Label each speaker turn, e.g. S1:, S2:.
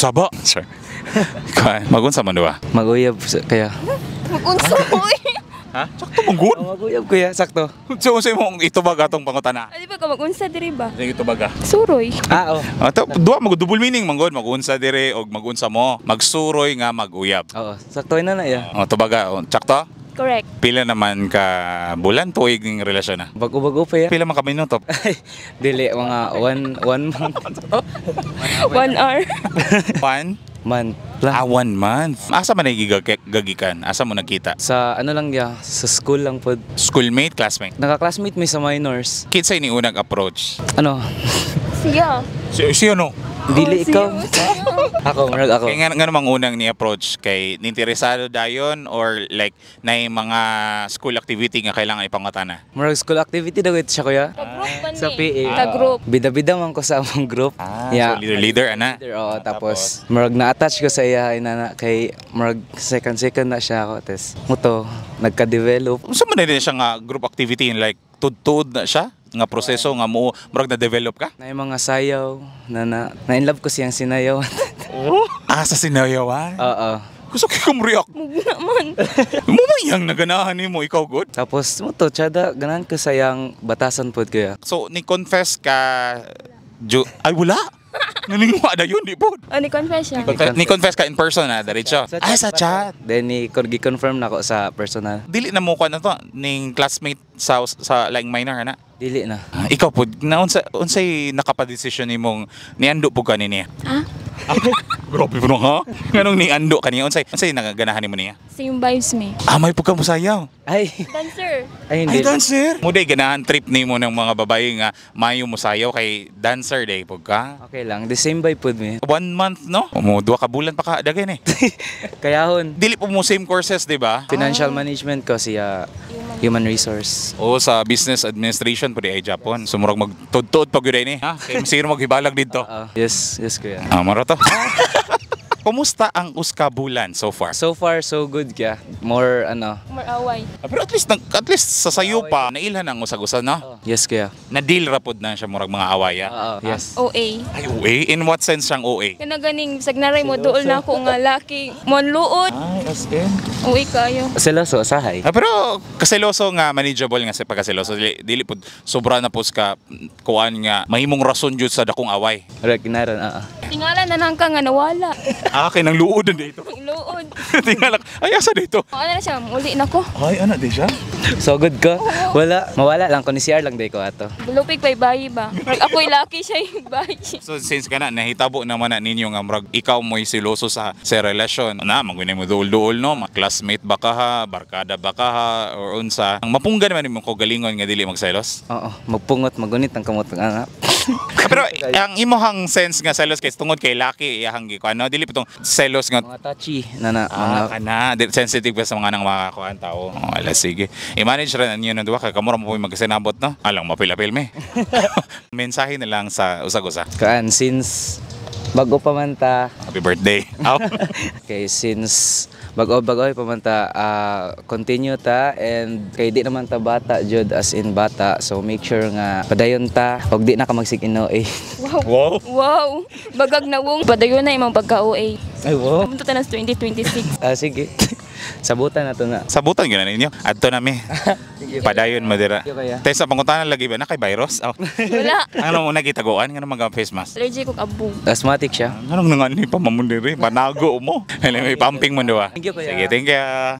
S1: Saba. Sir. Magunsa man duwa.
S2: Maguyab kaya.
S3: Mag-unsa oy.
S1: Ha? Sakto mong good.
S2: Maguyab kuya, sakto.
S1: So unsay mong itubag atong pangutana?
S3: Di ba ka mag-unsa diri ba?
S1: Sige itubaga.
S3: Suroy.
S2: Ah, oh.
S1: Ato duwa mag double meaning manggod magunsa dire og magunsa mo. Magsuroy nga maguyab.
S2: Oo, sakto na na ya.
S1: O tubaga, sakto?
S3: Correct.
S1: Pila naman ka bulan tuig ning relasyon na?
S2: Bago-bago pa ya.
S1: Pila man ka minuto?
S2: Ay, dili mga one month.
S3: 1 hour.
S1: 1
S2: month lang.
S1: 1 month. Asa man gagikan? Asa mo nakita?
S2: Sa ano lang ya, sa school lang po.
S1: Schoolmate, classmate?
S2: Naka-classmate mi sa minors.
S1: Kinsay ni unang approach?
S2: Ano?
S3: Siya.
S1: Siya no?
S2: Dili ikaw.
S3: Siya.
S2: Ako, marag ako.
S1: Kaya nga namang unang ni-approach kay ninteresado dayon or like na mga school activity nga kailangan ipangutana?
S2: Marag school activity daw ito siya kuya.
S3: Ka-group man
S2: Sa PA.
S3: Ka-group.
S2: Bida-bida man ko sa among group.
S1: So leader ana?
S2: Oo, tapos marag na-attach ko sa iya inana kay marag second na siya ako. Tapos muto, nagka-develop.
S1: Unsa man din siya nga group activity like tud na siya? Nga proseso nga mo murag na-develop ka?
S2: Na yung mga sayaw, na in love ko siyang sinayaw.
S1: Sa sinayawan?
S2: Oo.
S1: Gusto ko react.
S3: Mugna man.
S1: Mumayang naganahan ni mo ikaw good.
S2: Tapos muto, tsada, ganahan ko sayang batasan po kaya.
S1: So ni-confess ka ay wala. Naningwa na yun, di po.
S3: Ani confession.
S1: Ni-confess ka in person na, diretso. Ay, sa chat.
S2: Then gi-confirm na ko sa personal.
S1: Dili na mo ko na to, ning classmate sa like minor, na?
S2: Dili na.
S1: Ikaw po, unsay nakapadesisyon ni mong niando po ka niya?
S3: Ah?
S1: Grabe po no, ha? Nganong niando ka niya? Unsay nagaganahan mo niya?
S3: Same vibes me.
S1: May po ka mo sayaw.
S2: Ay,
S3: Dancer.
S2: ay
S1: Ay,
S2: hindi.
S1: dancer! Muday, ganahan trip ni mo ng mga babae nga mayo mo sayaw kay dancer day po ka.
S2: Okay lang, the same vibe po mi.
S1: 1 month, no? Mo 2 ka bulan pa ka dagay eh.
S2: Kayahon.
S1: Dili po mo same courses, di ba?
S2: Financial management ko siya human resource.
S1: O sa business administration po di ay Japon. Sumurag magtudtod pag yun ha? Kaya masiro maghibalag dito.
S2: Yes kuya.
S1: Maro to. Kumusta ang uskabulan so far?
S2: So far, so good kya. More
S3: Maraway.
S1: Pero at least sa sayo pa, nailhan ang usag-usa, no?
S2: yes kuya.
S1: Na-deal rapod na siya murag mga awaya.
S2: Yes.
S3: OA.
S1: Ay, OA? In what sense siyang OA?
S3: Kana ganing sagnaray mo duol na ako nga laki. Monluod.
S1: Ay, as in.
S3: Uy kayo.
S2: Seloso, sahay.
S1: Pero kaseloso nga, manageable nga sa pagkaseloso. Dili po, sobra na po ka kuan nga, mahimong rason jud sa dakong away.
S2: Correct, inaran,
S3: Tingala na nang ka nga nawala.
S1: Kay nang luod na dito.
S3: Luod.
S1: Tingala, ay asa dito?
S3: Ano na siya? Uli na ko.
S1: Ay, ana di siya?
S2: So good ko? Wala. Mawala lang ko ni CR lang day ko ato.
S3: Bulupig pa'y bayi ba? Ako'y laki siya yung bayi.
S1: So since ka na, nahitabo naman na ninyo nga murag ikaw mo'y siloso sa relasyon. Na, magunay mo duol-duol no, classmate ba ka ha, barkada ba ka ha, or unsa. Ang mapunggan naman mo ko galingon nga dili magselos.
S2: Oo, magpungot, magunit ang kamot ng anak.
S1: Pero ang imohang sense nga selos kay tungod kay laki iyahang ano, dili pitong selos nga
S2: Mga touchy na mga
S1: kana sensitive ba sa mga nang mga kuan tao. Wala sige. I-manage ra ninyo ng duwa kay kamura mo magsinabot no. Alang mapila-pil me. Mensahe na lang sa usag-usa.
S2: kaan since bago pa man ta.
S1: Happy birthday.
S2: Okay, since bago pa man ta, continue ta and kay di naman ta bata jud as in bata, so make sure nga padayon ta og di na ka magsig ino
S1: Wow.
S3: Wow. Bagag na wong. Padayon na yung pagka-OA.
S2: Ay wow.
S3: Pumunta ta na sa 2026.
S2: Sige. Sabutan na to na.
S1: Sabutan gyud na ninyo. Adto na mi. Padayon mo dira.
S2: Thank you, kaya.
S1: Tay sa pangutanan lagi ba na kay virus?
S3: Wala.
S1: Ano mo nagitaguan nga mag face mask?
S3: Allergic kong abog.
S2: Asthmatic siya.
S1: Anong nangani pa mamundiri? Panago mo. May pumping mo duwa.
S2: Thank you, kuya.
S1: Sige, thank you.